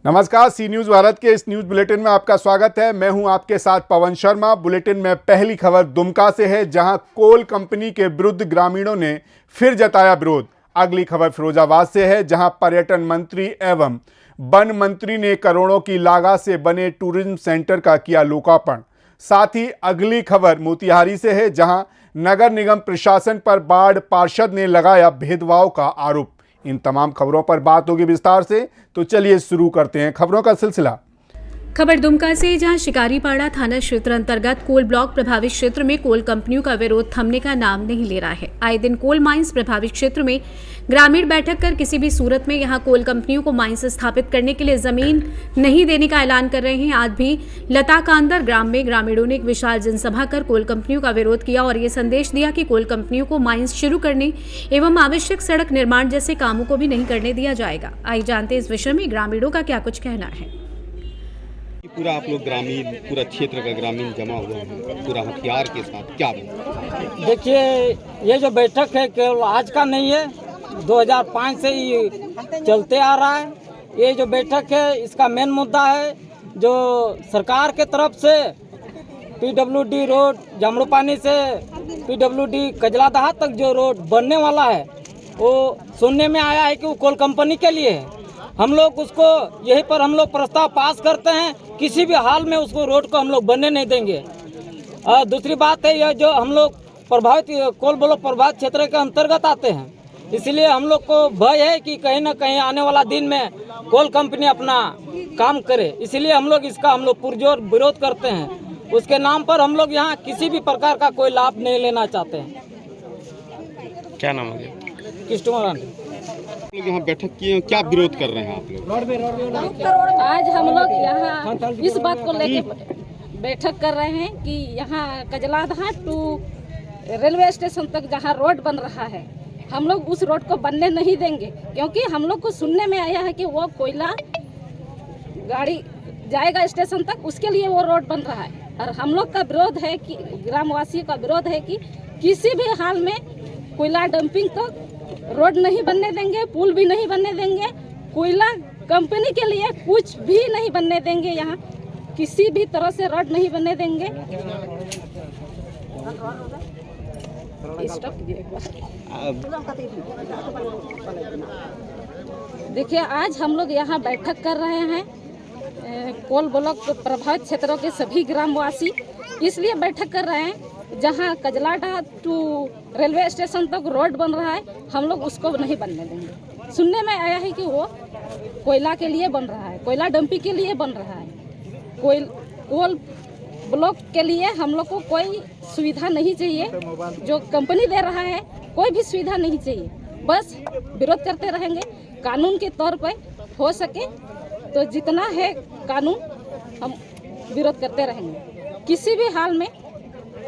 नमस्कार, सी न्यूज़ भारत के इस न्यूज़ बुलेटिन में आपका स्वागत है। मैं हूं आपके साथ पवन शर्मा। बुलेटिन में पहली खबर दुमका से है, जहां कोल कंपनी के विरुद्ध ग्रामीणों ने फिर जताया विरोध। अगली खबर फिरोजाबाद से है, जहां पर्यटन मंत्री एवं वन मंत्री ने करोड़ों की लागत से बने टूरिज्म सेंटर का किया लोकार्पण। साथ ही अगली खबर मोतिहारी से है, जहां नगर निगम प्रशासन पर बाढ़ पार्षद ने लगाया भेदभाव का आरोप। इन तमाम खबरों पर बात होगी विस्तार से, तो चलिए शुरू करते हैं खबरों का सिलसिला। खबर दुमका से, जहां शिकारीपाड़ा थाना क्षेत्र अंतर्गत कोल ब्लॉक प्रभावित क्षेत्र में कोल कंपनियों का विरोध थमने का नाम नहीं ले रहा है। आए दिन कोल माइंस प्रभावित क्षेत्र में ग्रामीण बैठक कर किसी भी सूरत में यहां कोल कंपनियों को माइंस स्थापित करने के लिए जमीन नहीं देने का ऐलान कर रहे हैं। आज भी लताकांदर ग्राम में ग्रामीणों ने एक विशाल जनसभा कर कोल कंपनियों का विरोध किया और ये संदेश दिया कि कोल कंपनियों को माइंस शुरू करने एवं आवश्यक सड़क निर्माण जैसे कामों को भी नहीं करने दिया जाएगा। आइए जानते हैं इस विषय में ग्रामीणों का क्या कुछ कहना है। पूरा आप लोग ग्रामीण, पूरा क्षेत्र का ग्रामीण जमा हुआ है पूरा हथियार के साथ, क्या देखिए, ये जो बैठक है केवल आज का नहीं है, 2005 से ही चलते आ रहा है। ये जो बैठक है इसका मेन मुद्दा है जो सरकार के तरफ से PWD रोड जामड़ूपानी से PWD कजलादहा तक जो रोड बनने वाला है वो सुनने में आया है कि वो कोल कंपनी के लिए है। हम लोग उसको यहीं पर हम लोग प्रस्ताव पास करते हैं, किसी भी हाल में उसको रोड को हम लोग बनने नहीं देंगे। दूसरी बात है, यह जो हम लोग प्रभावित कोल ब्लॉक प्रभावित क्षेत्र के अंतर्गत आते हैं, इसलिए हम लोग को भय है कि कहीं ना कहीं आने वाला दिन में कोल कंपनी अपना काम करे, इसलिए हम लोग पुरजोर विरोध करते हैं। उसके नाम पर हम लोग यहाँ किसी भी प्रकार का कोई लाभ नहीं लेना चाहते हैं। क्या नाम है? किस्टुमरान लोग यहाँ बैठक किए, क्या विरोध कर रहे हैं आप लोग? आज हम लोग यहाँ इस बात को लेकर बैठक कर रहे हैं कि यहाँ कजलादहा टू रेलवे स्टेशन तक जहाँ रोड बन रहा है, हम लोग उस रोड को बनने नहीं देंगे, क्योंकि हम लोग को सुनने में आया है कि वो कोयला गाड़ी जाएगा स्टेशन तक, उसके लिए वो रोड बन रहा है। और हम लोग का विरोध है कि ग्रामवासियों का विरोध है कि किसी भी हाल में कोयला डंपिंग तक रोड नहीं बनने देंगे, पुल भी नहीं बनने देंगे, कोयला कंपनी के लिए कुछ भी नहीं बनने देंगे, यहाँ किसी भी तरह से रोड नहीं बनने देंगे। देखिए, आज हम लोग यहाँ बैठक कर रहे हैं कोल ब्लॉक प्रभावित क्षेत्रों के सभी ग्रामवासी इसलिए बैठक कर रहे हैं, जहाँ कजलाडा टू रेलवे स्टेशन तक रोड बन रहा है, हम लोग उसको नहीं बनने देंगे। सुनने में आया है कि वो कोयला के लिए बन रहा है, कोयला डंपिंग के लिए बन रहा है। कोल ब्लॉक के लिए हम लोग को कोई सुविधा नहीं चाहिए, जो कंपनी दे रहा है कोई भी सुविधा नहीं चाहिए। बस विरोध करते रहेंगे, कानून के तौर पर हो सके तो जितना है कानून हम विरोध करते रहेंगे। किसी भी हाल में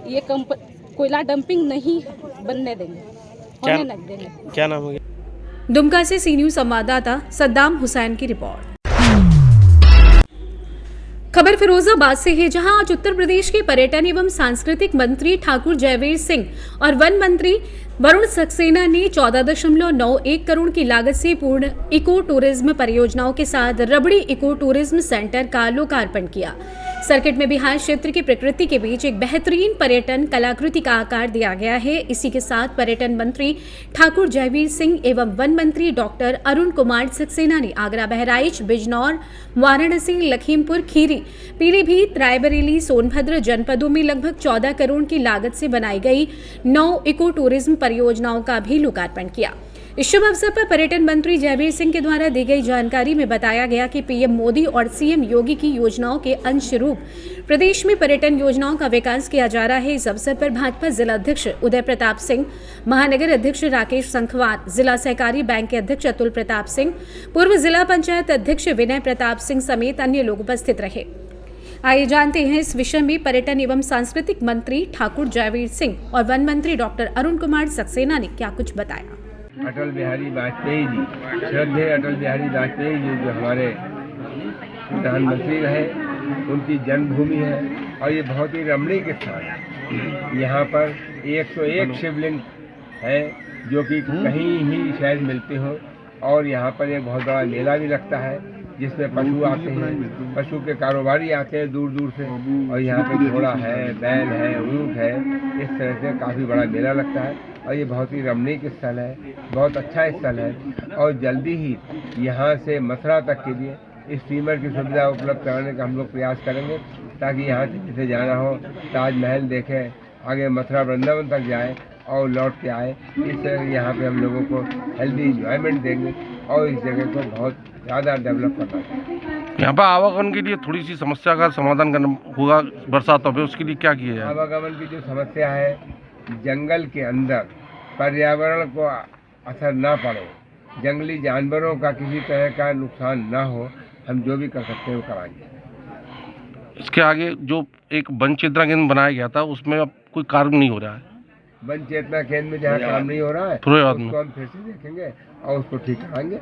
ये कोयला डंपिंग नहीं बनने देंगे, होने नहीं देंगे। क्या नाम है? दुमका से सी न्यूज़ संवाददाता सद्दाम हुसैन की रिपोर्ट। खबर फिरोजाबाद से है, जहां आज उत्तर प्रदेश के पर्यटन एवं सांस्कृतिक मंत्री ठाकुर जयवीर सिंह और वन मंत्री वरुण सक्सेना ने 14.91 करोड़ की लागत से पूर्ण इको टूरिज्म परियोजनाओं के साथ रबड़ी इको टूरिज्म सेंटर का लोकार्पण किया। सर्किट में बिहार क्षेत्र की प्रकृति के बीच एक बेहतरीन पर्यटन कलाकृति का आकार दिया गया है। इसी के साथ पर्यटन मंत्री ठाकुर जयवीर सिंह एवं वन मंत्री डॉक्टर अरुण कुमार सक्सेना ने आगरा, बहराइच, बिजनौर, वाराणसी, लखीमपुर खीरी, पीलीभीत, रायबरेली, सोनभद्र जनपदों में लगभग 14 करोड़ की लागत से बनाई गई 9 इको टूरिज्म परियोजनाओं का भी लोकार्पण किया। इस शुभ अवसर पर पर्यटन मंत्री जयवीर सिंह के द्वारा दी गई जानकारी में बताया गया कि पीएम मोदी और सीएम योगी की योजनाओं के अंशरूप प्रदेश में पर्यटन योजनाओं का विकास किया जा रहा है। इस अवसर पर भाजपा जिला अध्यक्ष उदय प्रताप सिंह, महानगर अध्यक्ष राकेश संखवार, जिला सहकारी बैंक के अध्यक्ष अतुल प्रताप सिंह, पूर्व जिला पंचायत अध्यक्ष विनय प्रताप सिंह समेत अन्य लोग उपस्थित रहे। आइए जानते हैं इस विषय में पर्यटन एवं सांस्कृतिक मंत्री ठाकुर जयवीर सिंह और वन मंत्री डॉक्टर अरुण कुमार सक्सेना ने क्या कुछ बताया। अटल बिहारी वाजपेयी जी, श्रद्धेय अटल बिहारी वाजपेयी जी जो हमारे प्रधानमंत्री रहे, उनकी जन्मभूमि है और ये बहुत ही रमणीक स्थान है। यहाँ पर 101 शिवलिंग है जो कि कहीं ही शायद मिलते हो, और यहाँ पर एक बहुत बड़ा मेला भी लगता है। जिसमें पशु आते हैं, पशु के कारोबारी आते हैं दूर दूर से, और यहाँ पे घोड़ा है, बैल है, ऊँट है, इस तरह से काफ़ी बड़ा मेला लगता है। और ये बहुत ही रमणीक स्थल है, बहुत अच्छा स्थल है। और जल्दी ही यहाँ से मथुरा तक के लिए स्टीमर की सुविधा उपलब्ध कराने का हम लोग प्रयास करेंगे, ताकि यहाँ से जिसे जाना हो ताजमहल देखें, आगे मथुरा वृंदावन तक जाए और लौट के आए। इस तरह यहाँ पे हम लोगों को हेल्दी इंजॉयमेंट देंगे और इस जगह को बहुत ज़्यादा डेवलप करना चाहिए। यहाँ पर आवागमन के लिए थोड़ी सी समस्या का समाधान करना होगा बरसातों में, उसके लिए क्या किया है? आवागमन की जो समस्या है, जंगल के अंदर पर्यावरण को असर ना पड़े, जंगली जानवरों का किसी तरह का नुकसान ना हो, हम जो भी कर सकते हैं वो कराएंगे। इसके आगे जो एक वन चेतना केंद्र बनाया गया था उसमें अब कोई कार्य नहीं हो रहा है। वन चेतना केंद्र में जहाँ काम नहीं हो रहा है उसको हम फिर से देखेंगे और उसको ठीक कराएंगे।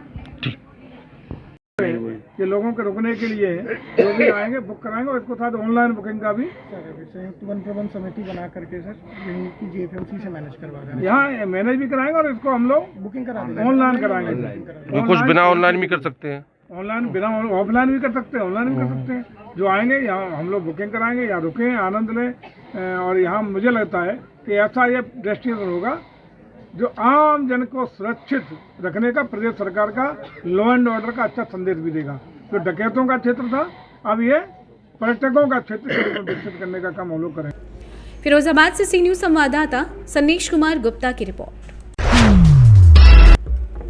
ये लोगों के रुकने के लिए जो भी आएंगे बुक कराएंगे, और इसको साथ ऑनलाइन बुकिंग का भी संयुक्त वन प्रबंध समिति बना करके सर यहीं की JFMC से मैनेज करवा रहे हैं। यहाँ मैनेज भी कराएंगे और इसको हम लोग बुकिंग करा देंगे, ऑनलाइन कराएंगे। वो कुछ बिना ऑनलाइन भी कर सकते हैं, ऑनलाइन बिना ऑफलाइन भी कर सकते हैं, ऑनलाइन भी कर सकते हैं। जो आएंगे यहाँ हम लोग बुकिंग कराएंगे, यहाँ रुकें, आनंद लें। और यहाँ मुझे लगता है कि ऐसा ये डेस्टिनेशन होगा जो आम जन को सुरक्षित रखने का प्रदेश सरकार का लॉ एंड ऑर्डर का अच्छा संदेश भी देगा। जो डकैतों का क्षेत्र था, अब ये पर्यटकों का क्षेत्र विकसित करने का काम हम लोग करें। फिरोजाबाद से सी न्यूज संवाददाता सन्नीश कुमार गुप्ता की रिपोर्ट।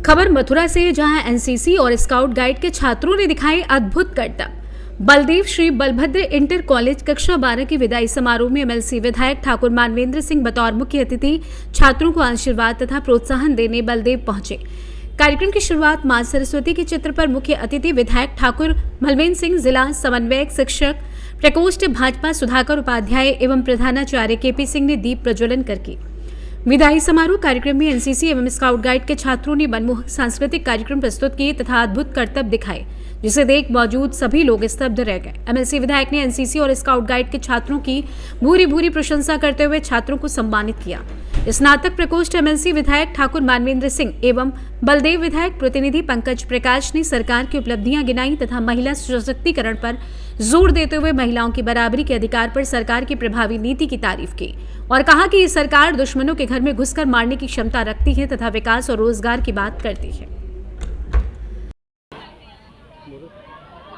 खबर मथुरा से, जहां एनसीसी और स्काउट गाइड के छात्रों ने दिखाए अद्भुत करतब। बलदेव श्री बलभद्र इंटर कॉलेज कक्षा 12 के विदाई समारोह में MLC विधायक ठाकुर मानवेंद्र सिंह बतौर मुख्य अतिथि छात्रों को आशीर्वाद तथा प्रोत्साहन देने बलदेव पहुंचे। कार्यक्रम की शुरुआत मां सरस्वती के चित्र पर मुख्य अतिथि विधायक ठाकुर मलवेंद्र सिंह, जिला समन्वयक शिक्षक प्रकोष्ठ भाजपा सुधाकर उपाध्याय एवं प्रधानाचार्य KP सिंह ने दीप प्रज्वलन कर की। विदाई समारोह कार्यक्रम में एनसीसी एवं स्काउट गाइड के छात्रों ने मनमोहक सांस्कृतिक कार्यक्रम प्रस्तुत किए तथा अद्भुत करतब दिखाए, जिसे देख मौजूद सभी लोग स्तब्ध रह गए। MLC विधायक ने एनसीसी और स्काउट गाइड के छात्रों की भूरी प्रशंसा करते हुए छात्रों को सम्मानित किया। स्नातक प्रकोष्ठ MLC विधायक ठाकुर मानवेंद्र सिंह एवं बलदेव विधायक प्रतिनिधि पंकज प्रकाश ने सरकार की उपलब्धियां गिनाई तथा महिला सशक्तिकरण पर जोर देते हुए महिलाओं की बराबरी के अधिकार पर सरकार की प्रभावी नीति की तारीफ की और कहा कि ये सरकार दुश्मनों के घर में घुसकर मारने की क्षमता रखती है तथा विकास और रोजगार की बात करती है।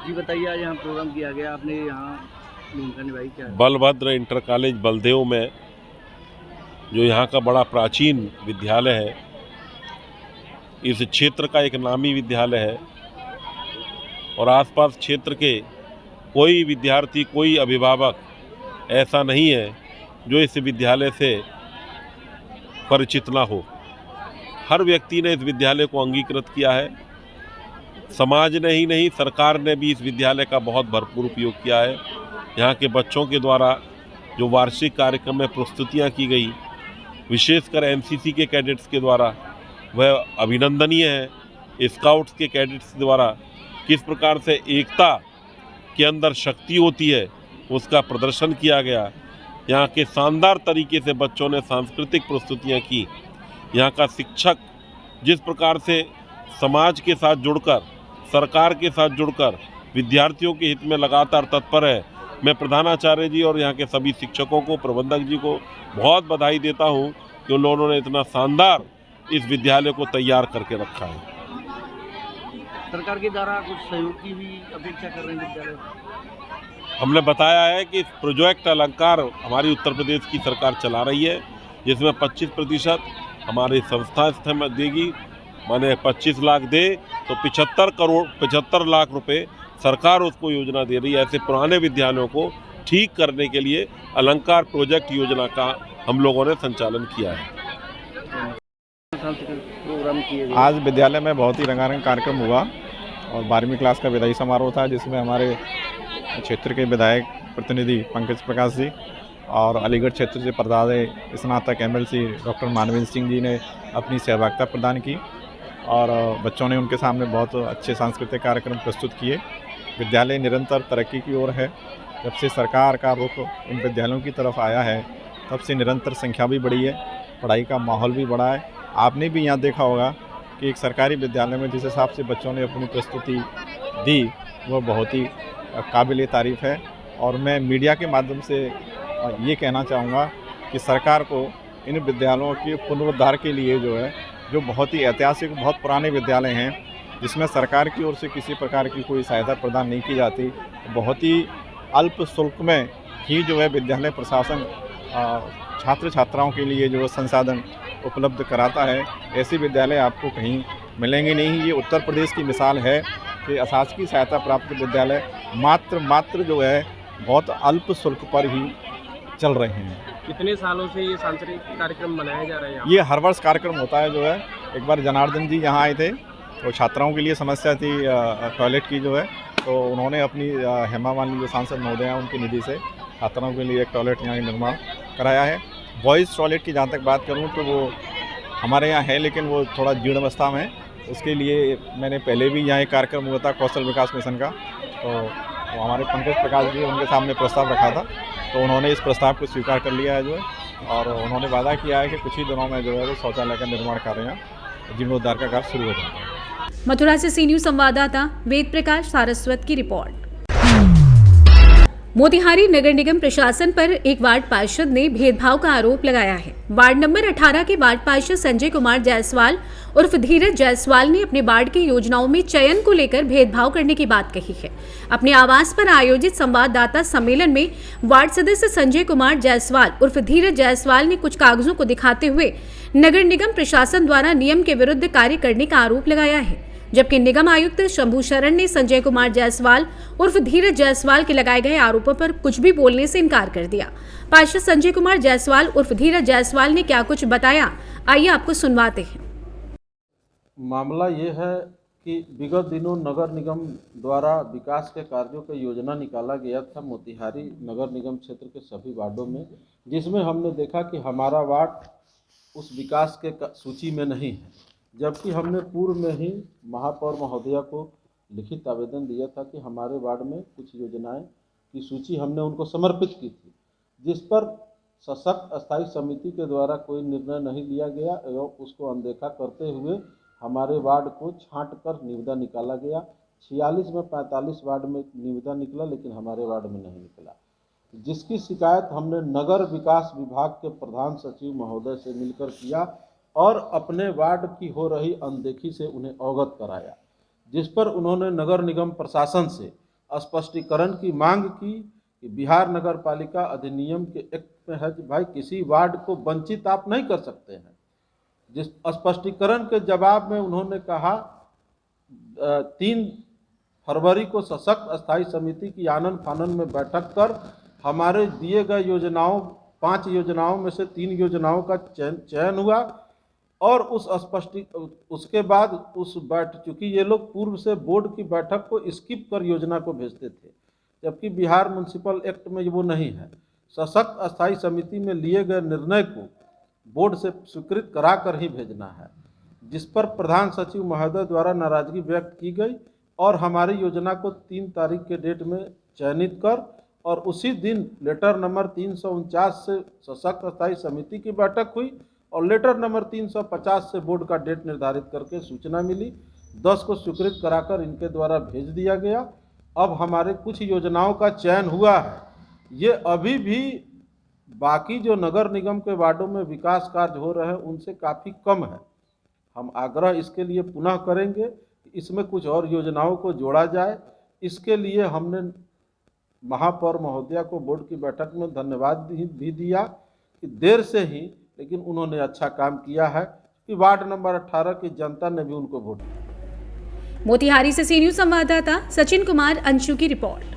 जी बताइए, आज यहाँ प्रोग्राम किया गया, आपने यहाँ भूमिका निभाई क्या? बलभद्र इंटर कॉलेज बलदेव में, जो यहाँ का बड़ा प्राचीन विद्यालय है, इस क्षेत्र का एक नामी विद्यालय है और आसपास क्षेत्र के कोई विद्यार्थी, कोई अभिभावक ऐसा नहीं है जो इस विद्यालय से परिचित ना हो। हर व्यक्ति ने इस विद्यालय को अंगीकृत किया है। समाज ने ही नहीं, सरकार ने भी इस विद्यालय का बहुत भरपूर उपयोग किया है। यहाँ के बच्चों के द्वारा जो वार्षिक कार्यक्रम में प्रस्तुतियाँ की गई, विशेषकर एनसीसी के कैडेट्स के द्वारा, वह अभिनंदनीय है। स्काउट्स के कैडेट्स द्वारा किस प्रकार से एकता के अंदर शक्ति होती है उसका प्रदर्शन किया गया। यहाँ के शानदार तरीके से बच्चों ने सांस्कृतिक प्रस्तुतियाँ की। यहाँ का शिक्षक जिस प्रकार से समाज के साथ जुड़कर, सरकार के साथ जुड़कर विद्यार्थियों के हित में लगातार तत्पर है, मैं प्रधानाचार्य जी और यहाँ के सभी शिक्षकों को, प्रबंधक जी को बहुत बधाई देता हूँ कि उन्होंने इतना शानदार इस विद्यालय को तैयार करके रखा है। सरकार के द्वारा कुछ सहयोग की भी अपेक्षा कर रहे हैं विद्यालय? हमने बताया है कि प्रोजेक्ट अलंकार हमारी उत्तर प्रदेश की सरकार चला रही है, जिसमें 25% हमारी संस्था इसमें देगी। माने 25 लाख दे तो 75 लाख रुपए सरकार उसको योजना दे रही है। ऐसे पुराने विद्यालयों को ठीक करने के लिए अलंकार प्रोजेक्ट योजना का हम लोगों ने संचालन किया है। प्रोग्राम किए गए। आज विद्यालय में बहुत ही रंगारंग कार्यक्रम हुआ और 12वीं क्लास का विदाई समारोह था, जिसमें हमारे क्षेत्र के विधायक प्रतिनिधि पंकज प्रकाश जी और अलीगढ़ क्षेत्र से प्रधान स्नातक MLC डॉक्टर मानवेंद्र सिंह जी ने अपनी सहभागिता प्रदान की और बच्चों ने उनके सामने बहुत अच्छे सांस्कृतिक कार्यक्रम प्रस्तुत किए। विद्यालय निरंतर तरक्की की ओर है। जब से सरकार का रुख इन विद्यालयों की तरफ आया है, तब से निरंतर संख्या भी बढ़ी है, पढ़ाई का माहौल भी बढ़ा है। आपने भी यहाँ देखा होगा कि एक सरकारी विद्यालय में जिस हिसाब से बच्चों ने अपनी प्रस्तुति दी वह बहुत ही काबिल तारीफ़ है। और मैं मीडिया के माध्यम से ये कहना चाहूँगा कि सरकार को इन विद्यालयों के पुनरुद्धार के लिए जो बहुत ही ऐतिहासिक बहुत पुराने विद्यालय हैं जिसमें सरकार की ओर से किसी प्रकार की कोई सहायता प्रदान नहीं की जाती, बहुत ही अल्प शुल्क में ही विद्यालय प्रशासन छात्र छात्राओं के लिए संसाधन उपलब्ध कराता है। ऐसे विद्यालय आपको कहीं मिलेंगे नहीं। ये उत्तर प्रदेश की मिसाल है कि अशासकीय सहायता प्राप्त विद्यालय मात्र बहुत अल्प शुल्क पर ही चल रहे हैं। कितने सालों से ये सांस्कृतिक कार्यक्रम मनाया जा रहा है? ये हर वर्ष कार्यक्रम होता है। एक बार जनार्दन जी यहाँ आए थे तो छात्राओं के लिए समस्या थी टॉयलेट की तो उन्होंने अपनी हेमा मालिनी जो सांसद महोदय हैं उनकी निधि से छात्राओं के लिए एक टॉयलेट यहाँ निर्माण कराया है। बॉयज़ टॉयलेट की जहाँ तक बात करूँ तो वो हमारे यहाँ है लेकिन वो थोड़ा जीर्ण अवस्था में है। उसके लिए मैंने पहले भी यहाँ एक कार्यक्रम हुआ था कौशल विकास मिशन का, तो हमारे पंकज प्रकाश जी उनके सामने प्रस्ताव रखा था तो उन्होंने इस प्रस्ताव को स्वीकार कर लिया है और उन्होंने वादा किया है कि कुछ ही दिनों में वो शौचालय का निर्माण कार्य जीर्णोद्धार का कार्य शुरू हो जाएगा। मथुरा से सी न्यूज़ संवाददाता वेद प्रकाश सारस्वत की रिपोर्ट। मोतिहारी नगर निगम प्रशासन पर एक वार्ड पार्षद ने भेदभाव का आरोप लगाया है। वार्ड नंबर 18 के वार्ड पार्षद संजय कुमार जायसवाल उर्फ धीरज जायसवाल ने अपने वार्ड की योजनाओं में चयन को लेकर भेदभाव करने की बात कही है। अपने आवास पर आयोजित संवाददाता सम्मेलन में वार्ड सदस्य संजय कुमार जायसवाल उर्फ धीरज जायसवाल ने कुछ कागजों को दिखाते हुए नगर निगम प्रशासन द्वारा नियम के विरुद्ध कार्य करने का आरोप लगाया है, जबकि निगम आयुक्त शंभू शरण ने संजय कुमार जायसवाल उर्फ धीरज जायसवाल के लगाए गए आरोपों पर कुछ भी बोलने से इनकार कर दिया। पार्षद संजय कुमार जायसवाल उर्फ धीरज जायसवाल ने क्या कुछ बताया, आइए आपको सुनवाते हैं। मामला ये है कि विगत दिनों नगर निगम द्वारा विकास के कार्यों का योजना निकाला गया था मोतिहारी नगर निगम क्षेत्र के सभी वार्डों में, जिसमें हमने देखा कि हमारा वार्ड उस विकास के सूची में नहीं है, जबकि हमने पूर्व में ही महापौर महोदया को लिखित आवेदन दिया था कि हमारे वार्ड में कुछ योजनाएं की सूची हमने उनको समर्पित की थी, जिस पर सशक्त अस्थायी समिति के द्वारा कोई निर्णय नहीं लिया गया एवं उसको अनदेखा करते हुए हमारे वार्ड को छांट कर निविदा निकाला गया। 46 में 45 वार्ड में निविदा निकला लेकिन हमारे वार्ड में नहीं निकला, जिसकी शिकायत हमने नगर विकास विभाग के प्रधान सचिव महोदय से मिलकर किया और अपने वार्ड की हो रही अनदेखी से उन्हें अवगत कराया, जिस पर उन्होंने नगर निगम प्रशासन से स्पष्टीकरण की मांग की कि बिहार नगर पालिका अधिनियम के एक्ट में है कि भाई किसी वार्ड को वंचित आप नहीं कर सकते हैं। जिस स्पष्टीकरण के जवाब में उन्होंने कहा 3 फरवरी को सशक्त अस्थायी समिति की आनन फानन में बैठक कर हमारे दिए गए योजनाओं 5 योजनाओं में से 3 योजनाओं का चयन हुआ और उसके बाद चूँकि ये लोग पूर्व से बोर्ड की बैठक को स्किप कर योजना को भेजते थे, जबकि बिहार म्युनिसिपल एक्ट में वो नहीं है। सशक्त अस्थायी समिति में लिए गए निर्णय को बोर्ड से स्वीकृत कराकर ही भेजना है, जिस पर प्रधान सचिव महोदय द्वारा नाराजगी व्यक्त की गई और हमारी योजना को 3 तारीख के डेट में चयनित कर और उसी दिन लेटर नंबर 349 से सशक्त अस्थायी समिति की बैठक हुई और लेटर नंबर 350 से बोर्ड का डेट निर्धारित करके सूचना मिली। 10 को स्वीकृत कराकर इनके द्वारा भेज दिया गया। अब हमारे कुछ योजनाओं का चयन हुआ है। ये अभी भी बाकी जो नगर निगम के वार्डों में विकास कार्य हो रहे हैं उनसे काफ़ी कम है। हम आग्रह इसके लिए पुनः करेंगे कि इसमें कुछ और योजनाओं को जोड़ा जाए। इसके लिए हमने महापौर महोदया को बोर्ड की बैठक में धन्यवाद भी दिया कि देर से ही, लेकिन उन्होंने अच्छा काम किया है कि वार्ड नंबर 18 की जनता ने भी उनको वोट दिया। मोतिहारी से सी न्यूज़ संवाददाता सचिन कुमार अंशु की रिपोर्ट।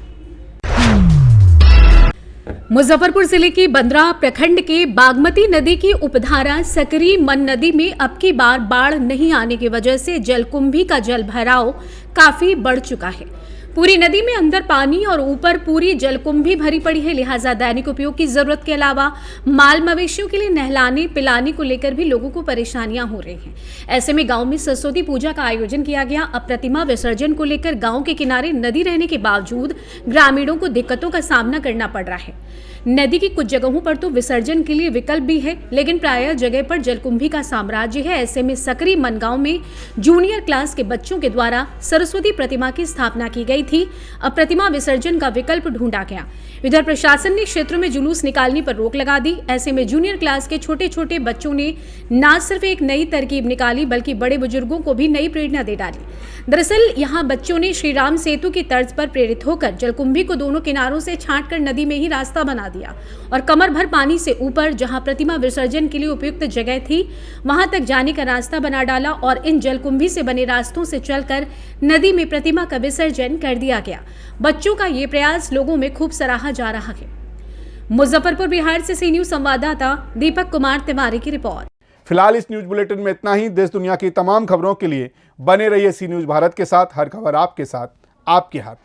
मुजफ्फरपुर जिले के बंदरा प्रखंड के बागमती नदी की उपधारा सकरी मन नदी में अब की बार बाढ़ नहीं आने की वजह से जलकुंभी का जल भराव काफी बढ़ चुका है। पूरी नदी में अंदर पानी और ऊपर पूरी जलकुंभी भरी पड़ी है, लिहाजा दैनिक उपयोग की जरूरत के अलावा माल मवेशियों के लिए नहलाने पिलाने को लेकर भी लोगों को परेशानियां हो रही हैं। ऐसे में गांव में सरस्वती पूजा का आयोजन किया गया। अब प्रतिमा विसर्जन को लेकर गांव के किनारे नदी रहने के बावजूद ग्रामीणों को दिक्कतों का सामना करना पड़ रहा है। नदी की कुछ जगहों पर तो विसर्जन के लिए विकल्प भी है, लेकिन प्रायः जगह पर जलकुंभी का साम्राज्य है। ऐसे में सकरी मनगांव में जूनियर क्लास के बच्चों के द्वारा सरस्वती प्रतिमा की स्थापना की गई थी। अब प्रतिमा विसर्जन का विकल्प ढूंढा गया। इधर प्रशासन ने क्षेत्रों में जुलूस निकालने पर रोक लगा दी। ऐसे में जूनियर क्लास के छोटे छोटे बच्चों ने न सिर्फ एक नई तरकीब निकाली, बल्कि बड़े बुजुर्गों को भी नई प्रेरणा दे डाली। दरअसल यहाँ बच्चों ने श्री राम सेतु की तर्ज पर प्रेरित होकर जलकुंभी को दोनों किनारों से छांटकर नदी में ही रास्ता बना दिया और कमर भर पानी से ऊपर जहां प्रतिमा विसर्जन के लिए उपयुक्त जगह थी, वहां तक जाने का रास्ता बना डाला और इन जलकुंभी से बने रास्तों से चलकर नदी में प्रतिमा का विसर्जन कर दिया गया। बच्चों का ये प्रयास लोगों में खूब सराहा जा रहा है। मुजफ्फरपुर बिहार से सी न्यूज संवाददाता दीपक कुमार तिवारी की रिपोर्ट। फिलहाल इस न्यूज बुलेटिन में इतना ही। देश दुनिया की तमाम खबरों के लिए बने रहिए सी न्यूज भारत के साथ। हर खबर आपके साथ, आपके हाथ।